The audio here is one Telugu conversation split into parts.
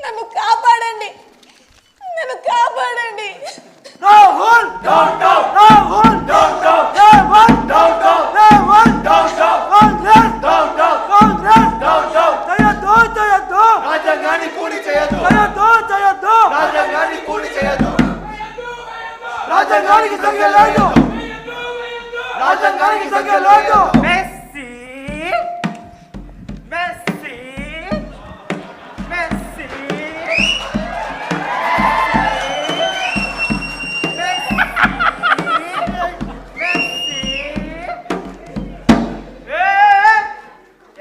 నన్ను కాపాడండి, నన్ను కాపాడండి. Rahul down down, Rahul down down, Rahul down down, Rahul down down, Congress down down, Congress down down. చేయొద్దు చేయొద్దు, రాజ్యాంగాన్ని కూడి చేయొద్దు. చేయొద్దు చేయొద్దు, రాజ్యాంగాన్ని కూడి చేయొద్దు. రాజ్యాంగానికి సంఖ్య లేదు, రాజ్యాంగానికి సంఖ్య లేదు. మెస్సీ మెస్సీ మెస్సీ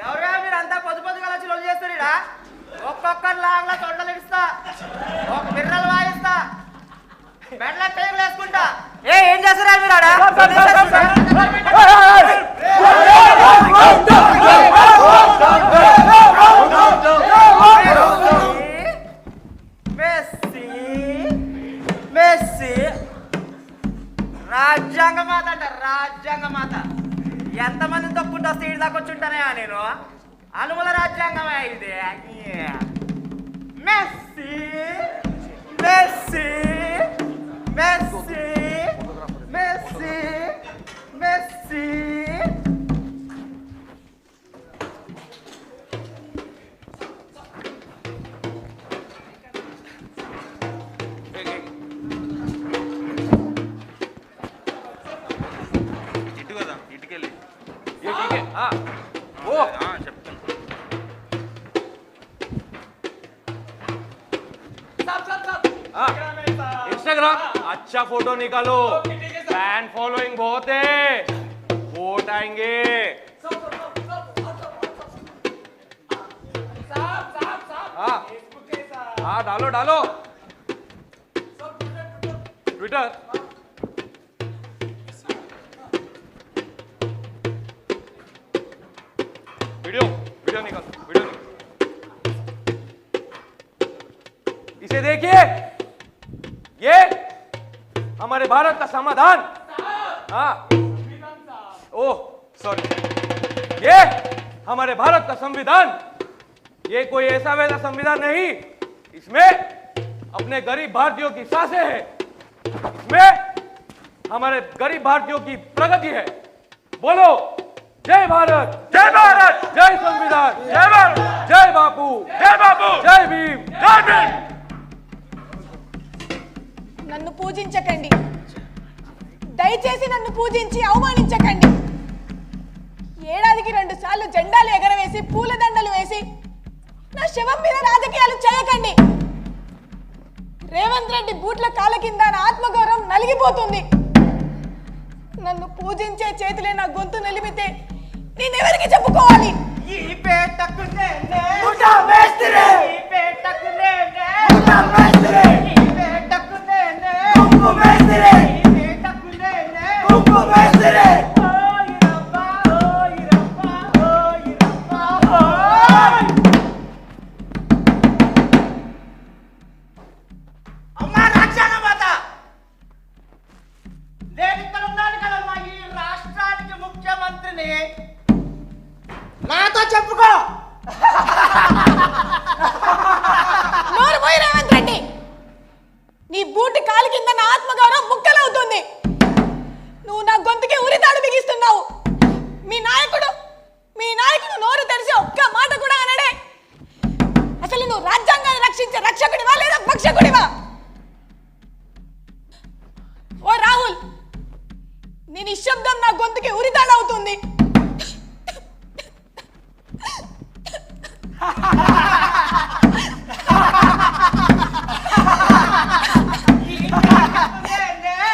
ఎవరుగా మీరంతా పొద్దు పొద్దుగా వచ్చి లొల్లి చేస్తారా? ఒక్కొక్కరు లాగలా తొండలు ఇస్తా, ఒక బిర్రలు వాయిస్తా, బెడ్ల టైం వేసుకుంటా. ఏం చేస్తారా మీరు ఆడ? మెస్సీ మెస్సీ రాజ్యాంగ మాత అంట, రాజ్యాంగ మాత. ఎంతమంది తప్పుంటా సీట్ దాకా వచ్చుంటానే నేను. అనుమల రాజ్యాంగమే ఇది. Messi Messi Messi Messi Messi ఇటు కదా, ఇటుకెళ్ళి చెప్తాను. इंस्टाग्राम अच्छा फोटो निकालो, फैन फॉलोइंग बहुत है, वोट आएंगे. हाँ डालो डालो ट्विटर. वीडियो वीडियो निकालो, वीडियो निकालो. इसे देखिए, ये हमारे भारत का समाधान. हाँ ओह सॉरी, ये हमारे भारत का संविधान. ये कोई ऐसा वैसा संविधान नहीं, इसमें अपने गरीब भारतीयों की सांसें हैं, इसमें हमारे गरीब भारतीयों की प्रगति है. बोलो जय भारत, जय भारत, जय संविधान, जय भारत, जय बापू, जय बापू, जय भीम, जय भीम. నన్ను పూజించకండి, దయచేసి నన్ను పూజించి అవమానించకండి. ఏడాదికి 2 సార్లు జెండాలు ఎగరవేసి పూలదండలు వేసి నా శవం మీద రాజకీయాలు చేయకండి. రేవంత్ రెడ్డి బూట్ల కాళ్ళ కింద నా ఆత్మగౌరవం నలిగిపోతుంది. నన్ను పూజించే చేతులే నా గొంతు నిలిమితే నేనెవరికి చెప్పుకోవాలి? ఈ పేటకు నేనే ముఠా మేస్త్రి, ఈ పేటకు నేనే ముఠా మేస్త్రి, ఈ పేటకు నేనే కుంకు మేస్త్రి, ఈ పేటకు నేనే కుంకు మేస్త్రి. ఓయ్ రబ్బా ఓయ్ రబ్బా ఓయ్ రబ్బా ఓయ్. అమ్మా రాజ్యాంగ మాత, నేను ఇక్కడ ఉన్నాను కదమ్మా, ఈ రాష్ట్రానికి ముఖ్యమంత్రిని. నాతో చెప్పుకో. నోరు పోయి రేవంత్ రెడ్డి, నీ బూటి కాలు కింద నా ఆత్మగౌరవం ముక్కలవుతుంది. నువ్వు నా గొంతుకి ఉరితాడు బిగిస్తున్నావు. మీ నాయకుడు నోరు తెరిచి ఒక్క మాట కూడా అనడే. అసలు నువ్వు రాజ్యాంగాన్ని రక్షించే రక్షకుడివా లేదా భక్షకుడివా? ఓ రాహుల్, నీ నిశ్శబ్దం నా గొంతుకి ఉరితాడవుతుంది.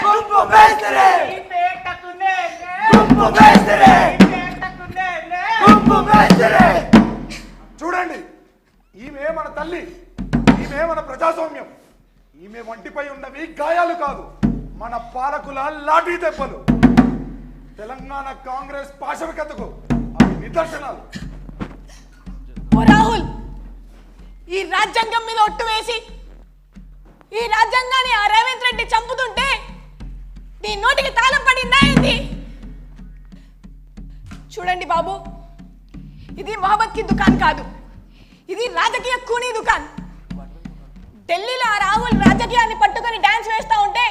కుంకు మేస్త్రి, ఈ పేటకు నేనే కుంకు మేస్త్రి, ఈ పేటకు నేనే. కుంకు మేస్త్రి. చూడండి, ఈమె మన తల్లి, ఈమె మన ప్రజాస్వామ్యం. ఈమె వంటిపై ఉన్నవి గాయాలు కాదు, మన పాలకుల లాఠీ దెబ్బలు. తెలంగాణ కాంగ్రెస్ పాశవికతకు అవి నిదర్శనాలు. ఓ రాహుల్, ఈ రాజ్యాంగం మీద ఒట్టు వేసి ఈ రాజ్యాంగాన్ని ఆ రేవంత్ రెడ్డి చంపుతుంటే నీ నోటికి తాళం పడిందా ఏంటి? చూడండి బాబు, ఇది మొహమ్మద్ కి దుకాణం కాదు, ఢిల్లీలో ఆ రాహుల్ రాజకీయాన్ని పట్టుకొని డాన్స్ వేస్తా ఉంటే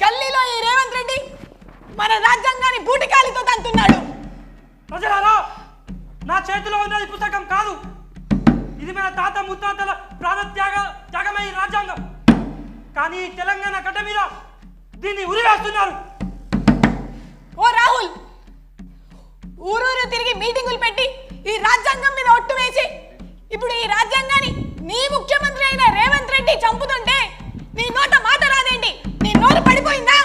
గల్లీలో ఈ రేవంత్ రెడ్డి మన రాజ్యాంగాన్ని బూటికాలితో తంతున్నాడు. ప్రజలారా, నా చేతిలో ఉన్నది పుస్తకం కాదు, ఇది మన తాత ముత్తాతల త్యాగమై రాజ్యాంగం. కానీ తెలంగాణ గడ్డ మీద దీన్ని ఉరివేస్తున్నారు. ఓ రాహుల్, ఊరూరు తిరిగి మీటింగులు పెట్టి ఈ రాజ్యాంగం మీద ఒట్టు వేసి ఇప్పుడు ఈ రాజ్యాంగాన్ని నీ ముఖ్యమంత్రి అయిన రేవంత్ రెడ్డి చంపుతుంటే నీ నోట మాట రాదేంటి? నీ నోరు పడిపోయిందా?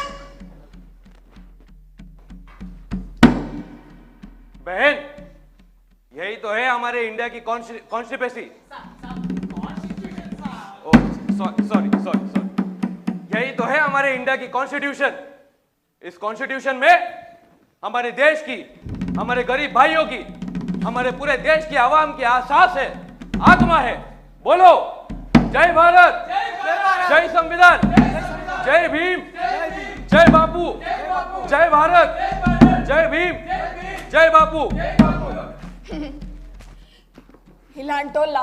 बहन, यही तो है हमारे इंडिया की कॉन्स्टिट्यूशन। सॉरी, यही तो है हमारे इंडिया की कॉन्स्टिट्यूशन। इस कॉन्स्टिट्यूशन में हमारे देश की, हमारे गरीब भाइयों की, हमारे पूरे देश की आवाम की आसास है, आत्मा है। बोलो जय भारत, जय संविधान, जय भीम, जय बापू, जय भारत, जय भीम, जय बापू। ఇలాంటోళ్ళ,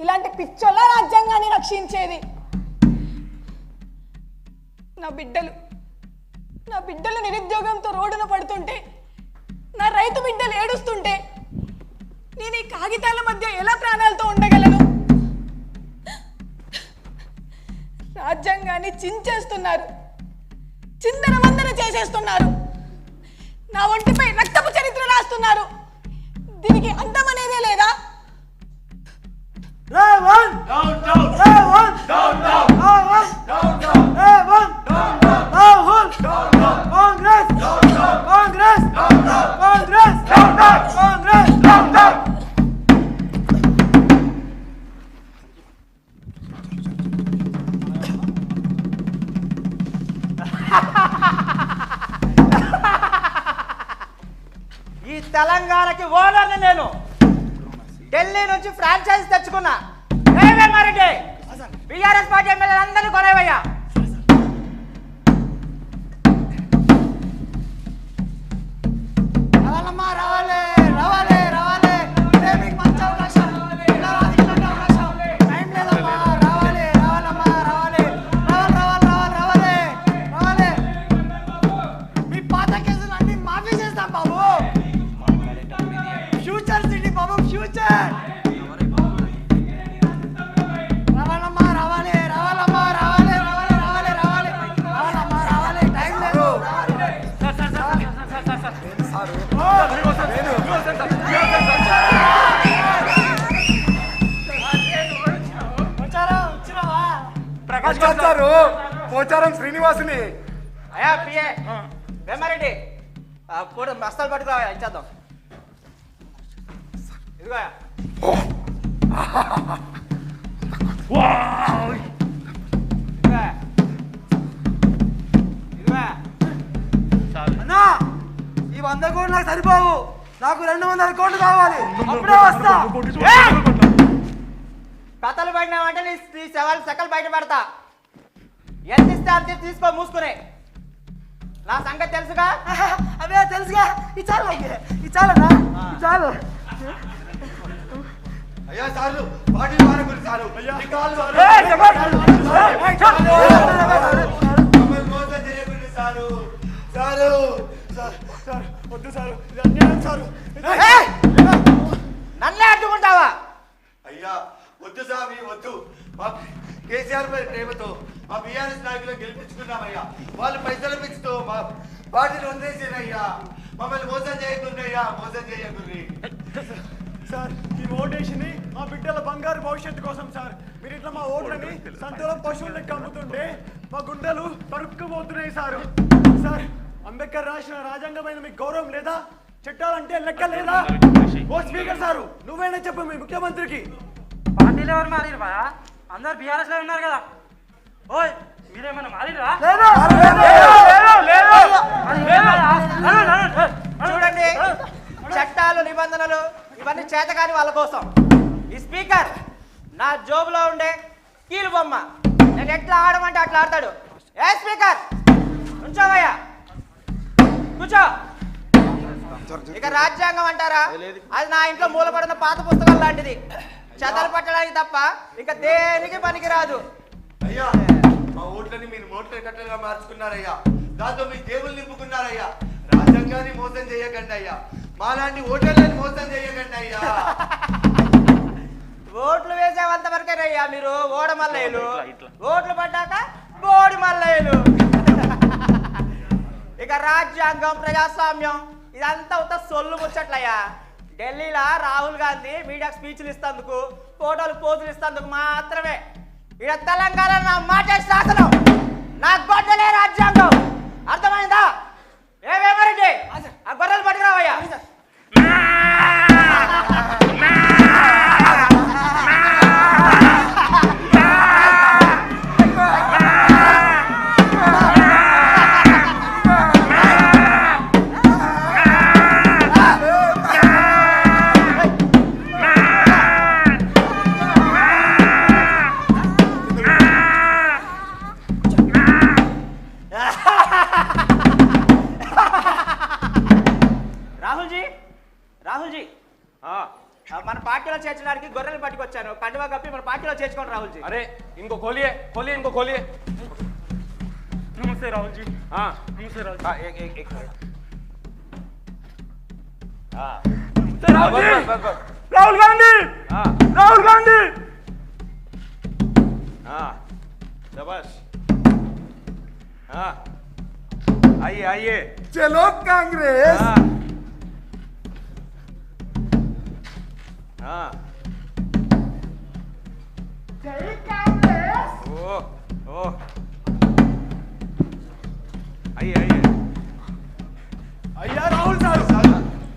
ఇలాంటి పిచ్చోళ్ళ రాజ్యాంగాన్ని రక్షించేది? నా బిడ్డలు నిరుద్యోగంతో రోడ్డున పడుతుంటే, నా రైతు బిడ్డలు ఏడుస్తుంటే నేను ఈ కాగితాల మధ్య ఎలా ప్రాణాలతో ఉండగలను? రాజ్యాంగాన్ని చించేస్తున్నారు, చిందరవందన చేసేస్తున్నారు, నా ఒంటిపై రక్తపు చరిత్ర రాస్తున్నారు. దీనికి అంతం అనేదే లేదా? Revanth down down, Revanth down down, Revanth down down, Revanth down down, Rahul down down, Congress down down, Congress down down, Congress down down, Congress down down. ఈ తెలంగాణకి ఓనర్ని నేను. ఢిల్లీ నుంచి ఫ్రాంచైజ్ తెచ్చుకున్నా. రెడ్డి బీఆర్ఎస్ పార్టీ ఎమ్మెల్యేలు అందరినీ కొనేవయ్యా. రావాలమ్మా, రావాలి రావాలి రావాలి, ఇదే మీకు మంచి అవకాశం. ఇలా రాజకీయాల్లో అవకాశం. టైం లేదమ్మా, రావాలి రావాలమ్మా, రావాలి రావాలి రావాలి రావాలి రావాలి. మీ పాత కేసులు అన్ని మాఫీ చేస్తాం బాబు. ఫ్యూచర్ సిటీ బాబు, ఫ్యూచర్. రావాలమ్మా, రావాలి రావాలమ్మా, రావాలి రావాలి రావాలి రావాలి రావాలమ్మా, రావాలి. టైం లేదు. ప్రకాష్ గారు, పోచారం శ్రీనివాసుని. అయ్యా పిఏ వేమారెడ్డి, కూడా మస్తాలు పట్టుకురా, ఇచ్చేద్దాం. ఇదిగో అన్నా, ఈ 100 కోట్లు నాకు సరిపోవు, నాకు 200 కోట్లు కావాలి, అప్పుడే వస్తా. కథలు పడినామంటే నీ సెవెల్ సెకలు బయట పడతా. ఎంత ఇస్తే అంత తీసుకో, మూసుకునే. నా సంగతి తెలుసుగా. అవే తెలుసుగా. ఈ చాలు, ఈ చాలన్నా, ఈ చాలు. అయ్యా సార్లు పార్టీ వారి గురించి సారు ఈ కాలు సారు మమ్మల్ని మోసం చేయకండి సారు. సారు సార్ వద్దు సారు, ఇది అన్యాయం సారు. నన్నే అడ్డుకుంటావా? అయ్యా వద్దు స్వామి వద్దు. మా కేసీఆర్ పై ప్రేమతో మా బీఆర్ఎస్ నాయకులు గెలిపించుకున్నామయ్యా. వాళ్ళు పైసలు పెంచుతూ మా పార్టీని వదిలేసారయ్యా. మమ్మల్ని మోసం చేయకుండా అయ్యా, మోసం చేయకుండ్రి. సార్ ఈ ఓటేషన్ మా బిడ్డల బంగారు భవిష్యత్తు కోసం సార్. మీరు ఇట్లా మా ఓట్లని సంతలో పశువులకు అమ్ముతుంటే మా గుండెలు తరుక్కుపోతున్నాయి సార్. సార్ అంబేద్కర్ రాసిన రాజ్యాంగమైన మీకు గౌరవం లేదా? చట్టాలంటే లెక్క లేదా? ఓ స్పీకర్ సారు, నువ్వైనా చెప్పు మీ ముఖ్యమంత్రికి. పార్టీలు ఎవరు మారిరా? అందరు బీఆర్ఎస్ లో ఉన్నారు కదా. ఓయ్ మీరేమన్నా మారిరా? చూడండి, చట్టాలు నిబంధనలు ఇవన్నీ చేతకాని వాళ్ళ కోసం. ఈ స్పీకర్ నా జోబులో ఉండే కీలు బొమ్మ. నేను ఎట్లా ఆడమంటే అట్లా ఆడతాడు. ఏ స్పీకర్, కూర్చోవయ్యా, కూర్చో. ఇక రాజ్యాంగం అంటారా? అది నా ఇంట్లో మూలపడిన పాత పుస్తకం లాంటిది. చెదలు పట్టడానికి తప్ప ఇంకా దేనికి పనికిరాదు. అయ్యా మా ఓట్లని మీరు నోట్ల కట్టలుగా మార్చుకున్నారయ్యా. దాంతో మీ జేబులు నింపుకున్నారయ్యా. రాజ్యాంగాన్ని మోసం చేయకండి అయ్యా. మాలాంటి ఓటర్లని మోసం చేయకండి అయ్యా. ఓట్లు వేసేంత వరకేనయ్యా మీరు ఓడమల్లయ్యలు. ఇట్లా. ఓట్లు పడ్డాక బోడి మల్లయ్యలు. ఇక రాజ్యాంగం ప్రజాస్వామ్యం ఇదంతా ఉత్త సొల్లు ముచ్చట్లయ్యా. ఢిల్లీలో రాహుల్ గాంధీ మీడియాకు స్పీచ్లు ఇస్తందుకు, ఫోటోలు పోజులు ఇస్తందుకు మాత్రమే. ఇక్కడ తెలంగాణ నా మాట శాసనం, నా గొడ్డలే రాజ్యాంగం. అర్థమైందా? ఏమేమరెడ్డి ఆ గొర్రెలు పట్టుకురావయ్యా. రాహుల్జీ మన పార్టీలో చేర్చడానికి గొర్రెలు పట్టుకొచ్చాను. కండువా కప్పి మన పార్టీలో చేర్చుకోండి రాహుల్జీ. अरे इनको खोलिए खोलिए इनको खोलिए. నమస్తే రాహుల్ జీ. हाँ నమస్తే రాహుల్ हाँ एक हाँ రాహుల్ జీ. बस बस రాహుల్ గాంధీ, हाँ రాహుల్ గాంధీ. हाँ शाबाश. हाँ आइए आइए. चलो कांग्रेस. हाँ हाँ ओ ओ आइए आइए. అయ్యా రాహుల్ సార్,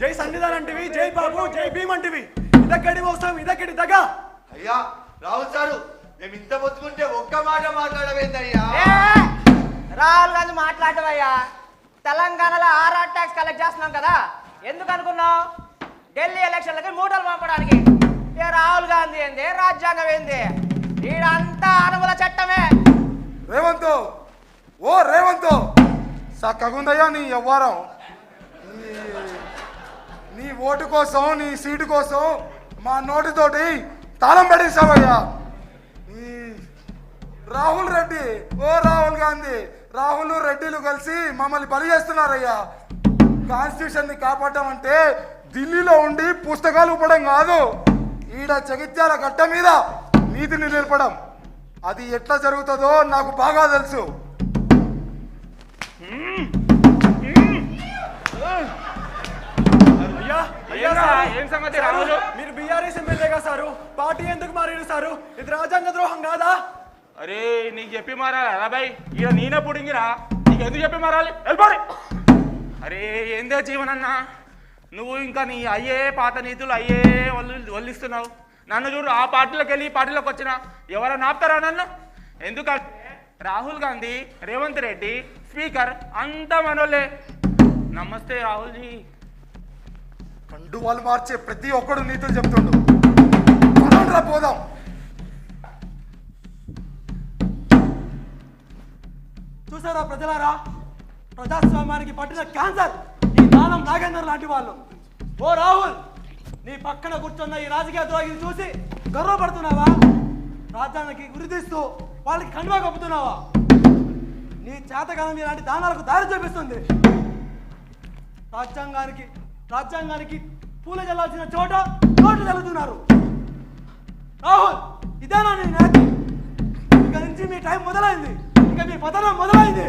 జై సన్నిధాన్ అంటివి, జై బాబు, జై భీమ్ అంటివి. ఇదక్కడి మోసం, ఇదక్కడి దగా. అయ్యా రాహుల్ సారు, మేము ఇంత మొత్తుకుంటే ఒక్క మాట మాట్లాడవేందయ్యా? రాహుల్ గాంధీ మాట్లాడవయ్యా. తెలంగాణలో ఆర్ఆర్ ట్యాక్స్ కలెక్ట్ చేస్తున్నాం కదా, ఎందుకు అనుకున్నావు? ఢిల్లీ ఎలక్షన్లకి మూటలు పంపడానికి. ఏ రాహుల్ గాంధీ ఏంది, రాజ్యాంగం ఏంది? ఈడంతా అనుమల చట్టమే. రేవంత్, ఓ రేవంత్, చక్కగుందయ్యా నీ వ్యవహారం. నీ ఓటు కోసం, నీ సీటు కోసం మా నోటితోటి తాళం పెట్టేశావయ్యా. ఈ రాహుల్ రెడ్డి, ఓ రాహుల్ గాంధీ, రాహుల్ రెడ్డిలు కలిసి మమ్మల్ని బలి చేస్తున్నారయ్యా. కాన్స్టిట్యూషన్ ని కాపాడటం అంటే ఢిల్లీలో ఉండి పుస్తకాలు ఇవ్వడం కాదు, ఈడ జగిత్యాల గడ్డ మీద నీతిని నిలపడం. అది ఎట్లా జరుగుతుందో నాకు బాగా తెలుసు. ఏం సంగతి రాహుల్? మీరు బీఆర్ఎస్ ఎమ్మెల్యేగా సారు, పార్టీ ఎందుకు మారారు సారు? ఇది రాజ్యాంగ ద్రోహం కాదా? అరే నీకు చెప్పి మారాలి అబ్బాయి, ఇక నేనే పుడింగిరా, నీకు ఎందుకు చెప్పి మారాలి? వెళ్ళిపోయి. అరే ఏందో జీవనన్నా, నువ్వు ఇంకా నీ అయ్యే పాత నీతులు అయ్యే వల్లిస్తున్నావు. నన్ను చూడు, ఆ పార్టీలోకి వెళ్ళి ఈ పార్టీలోకి వచ్చినా ఎవరైనా ఆపుతారా నన్ను? ఎందుకంటే రాహుల్ గాంధీ, రేవంత్ రెడ్డి, స్పీకర్ అంతా మనోళ్ళే. నమస్తే రాహుల్జీ. కండు వాళ్ళు మార్చే ప్రతి ఒక్కడు నీతులు చెప్తుండు. పదండ్రా పోదాం. చూసారా ప్రజలారా, ప్రజాస్వామ్యానికి పట్టిన క్యాన్సర్ ఈ దానం నాగేందర్ లాంటి వాళ్ళు. ఓ రాహుల్, నీ పక్కన కూర్చున్న ఈ రాజకీయ ద్రోహిని చూసి గర్వపడుతున్నావా? రాజ్యానికి గురితీస్తూ వాళ్ళకి కండువా కప్పుతున్నావా? నీ చేతకాలం ఇలాంటి దానాలకు దారి చూపిస్తుంది. రాజ్యాంగానికి పూల చల్లాల్సిన చోట చల్లుతున్నారు. రాహుల్, ఇదేనా నీ నేతి? ఇక నుంచి మీ టైం మొదలైంది, ఇక మీ పతనం మొదలైంది.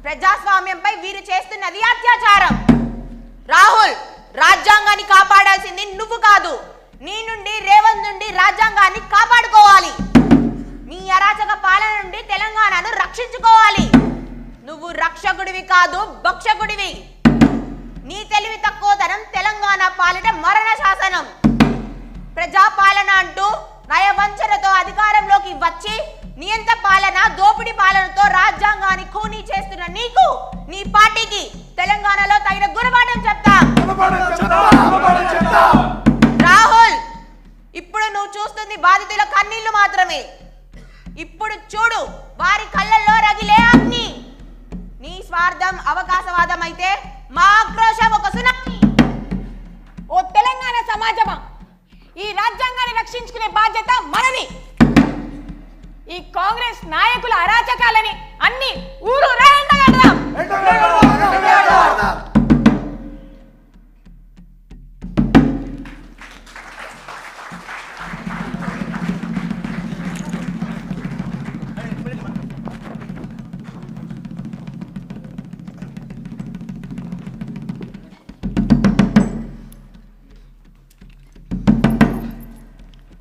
ప్రజాస్వామ్యంపై వీరు చేస్తున్నది అత్యాచారం. రాహుల్, నీ నుండి రేవంత్ నుండి రాజ్యాంగాన్ని కాపాడుకోవాలి. నీ అరాచక పాలన నుండి తెలంగాణను రక్షించుకోవాలి. నువ్వు రక్షకుడివి కాదు, భక్షకుడివి. నీ తెలివి తక్కువతనం తెలంగాణ పాలిట మరణ శాసనం. ప్రజాపాలన అంటూ నయవంచనతో అధికారంలోకి వచ్చి నియంత పాలన, దోపిడీ పాలనతో రాజ్యాంగాన్ని ఖూనీ చేస్తున్న నీకు, నీ పార్టీకి తెలంగాణలో తగిన గుణపాఠం చెప్తా. రాహుల్, ఇప్పుడు నువ్వు చూస్తుంది బాధితుల కన్నీళ్లు మాత్రమే. ఇప్పుడు చూడు వారి కళ్ళల్లో రగిలే అగ్ని. నీ స్వార్థం అవకాశవాదం అయితే మా ఆక్రోశం ఒక సునామీ. ఓ తెలంగాణ సమాజమా, ఈ రాజ్యాంగాన్ని రక్షించుకునే బాధ్యత మనది. ఈ కాంగ్రెస్ నాయకుల అరాచకాలని అన్ని ఊరు ఎండగడదాం.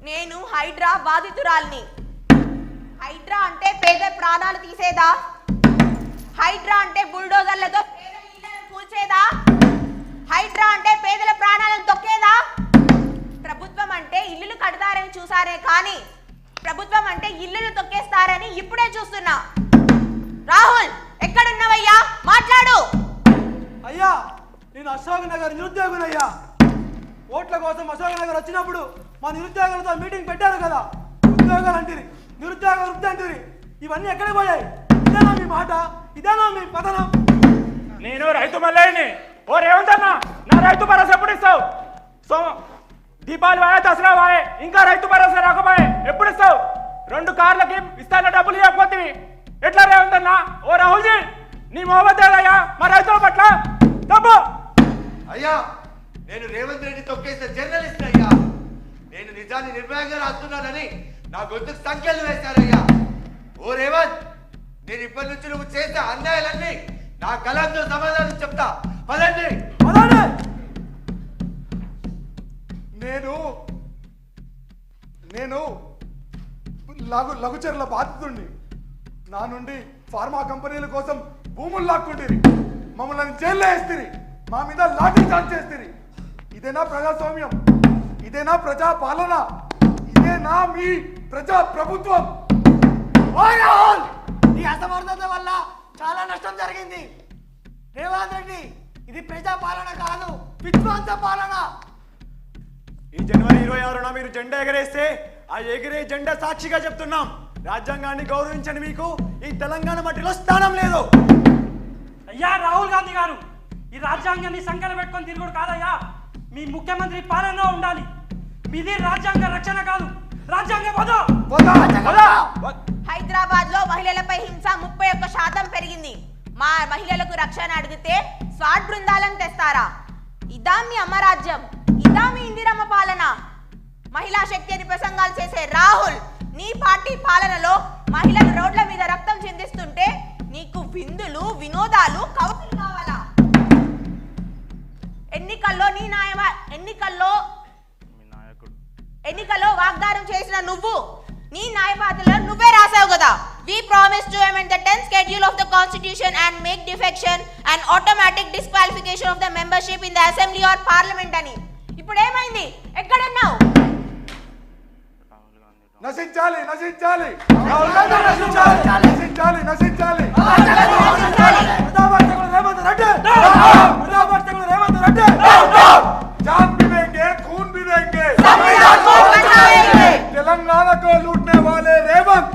నేను హైడ్రా బాధితురాల్ని. హైడ్రా అంటే పేద ప్రాణాలు తీసేదా? హైడ్రా అంటే బుల్డోజర్లతో పేద ఇళ్లను కూల్చేదా? హైడ్రా అంటే పేదల ప్రాణాలను తొక్కేదా? ప్రభుత్వం అంటే ఇల్లులు కడతారని చూసారే కానీ ప్రభుత్వం అంటే ఇల్లులు తొక్కేస్తారని ఇప్పుడే చూస్తున్నా. రాహుల్, ఎక్కడున్నావయ్యా? మాట్లాడు. అయ్యా, నేను అశోక్ నగర్ నిరుద్యోగునయ్యా. ఓట్ల కోసం అశోక్ నగర్ వచ్చినప్పుడు మా నిరుద్యోగులతో మీటింగ్ పెట్టారు కదా. ఉద్యోగాలు అంటిరి, నిరుద్యోగ వృత్తి అంటిరి. ఇవన్నీ ఎక్కడికి పోయాయి? ఇదేనా మీ మాట? ఇదేనా మీ పతనం? నేను రైతు మల్లయ్యని. ఓ రేవంత్ అన్న, నా రైతు భరోసా ఎప్పుడు ఇస్తావు? దీపావళి వాయే, దసరా వాయే, ఇంకా రైతు భరోసా రాకపోయే, ఎప్పుడు ఇస్తావు? 2 కార్లకి ఇస్తాన డబ్బులు ఇవ్వకపోతే ఎట్లా రేవంత్ అన్న? ఓ రాహుల్జీ, నీ మోహమ్మదయ్యా మా రైతుల పట్ల డబ్బు. అయ్యా, నేను రేవంత్ రెడ్డి తొక్కేసిన జర్నలిస్ట్ అయ్యా. నేను నిజాన్ని నిర్భయంగా రాస్తున్నానని నా గొంతుకు సంఖ్యలు వేశారయ్యా. ఓ రేవంత్, నేను ఇప్పటి నుంచి నువ్వు చేసే అన్యాయాలన్నీ నా కలంతో సమాధానం చెప్తా. పదండి. నేను లఘుచర్ల బాధితుడిని. నా నుండి ఫార్మా కంపెనీల కోసం భూములు లాక్కుంటుంది, మమ్మల్ని జైల్లో వేస్తుంది, మా మీద లాఠీ చార్జ్ చేస్తుంది. ఇదేనా ప్రజాస్వామ్యం? ఇదేనా ప్రజా పాలన? ఇదేనా మీ ప్రజా ప్రభుత్వం? ఈ అసమర్థత వల్ల చాలా నష్టం జరిగింది. రేవంత్ రెడ్డి, ఇది ప్రజా పాలన కాదు, విధ్వంస పాలన. ఈ జనవరి 26న మీరు జెండా ఎగరేస్తే ఆ ఎగిరే జెండా సాక్షిగా చెప్తున్నాం, రాజ్యాంగాన్ని గౌరవించండి. మీకు ఈ తెలంగాణ మట్టిలో స్థానం లేదు. అయ్యా రాహుల్ గాంధీ గారు, ఈ రాజ్యాంగాన్ని సంకర పెట్టుకొని తిరుగుడు కాదయ్యా. మీ ముఖ్యమంత్రి పాలనలో ఉండాలి. మీది రాజ్యాంగ రక్షణ కాదు, రాజ్యాంగ హైదరాబాద్ లో మహిళలపై హింస 31% పెరిగింది. మా మహిళలకు రక్షణ అడిగితే స్వాట్ బృందాలను తెస్తారా? ఇదా మీ అమ్మరాజ్యం? ఇదా మీ ఇందిరమ్మ పాలన? మహిళా శక్తి అని ప్రసంగాలు చేసే రాహుల్, నీ పార్టీ పాలనలో మహిళలు రోడ్ల మీద రక్తం చిందిస్తుంటే నీకు విందులు, వినోదాలు, కౌతులు కావాలా? ఎన్నికల్లో వాగ్దానం చేసిన నువ్వు నీ న్యాయపాత్రలో నువ్వే రాసావు కదా, we promise to amend the 10th schedule of the constitution and make defection an automatic disqualification of the membership in the assembly or parliament అని. ఇప్పుడు ఏమైంది? ఎక్కడున్నావు? నశించాలి, నశించాలి, నశించాలి, నశించాలి, నశించాలి. రేవంత్ రెడ్డి, రేవంత్ రెడ్డి, जान पीवेंगे, खून पीवेंगे, तेलंगाना को लूटने वाले रेवंत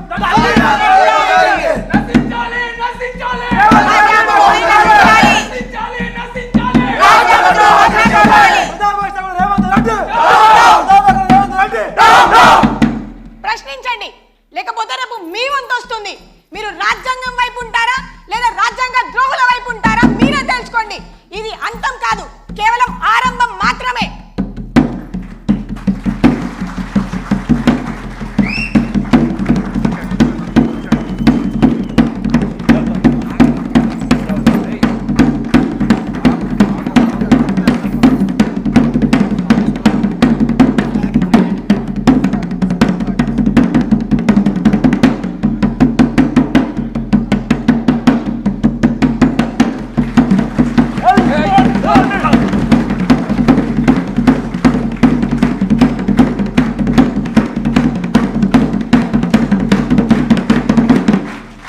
ప్రశ్నించండి, లేకపోతే రేపు మీ వంతు వస్తుంది. మీరు రాజ్యాంగం వైపు ఉంటారా లేదా రాజ్యాంగ ద్రోహుల వైపు ఉంటారా మీరే తెలుసుకోండి. ఇది అంతం కాదు, కేవలం ఆరంభం మాత్రమే.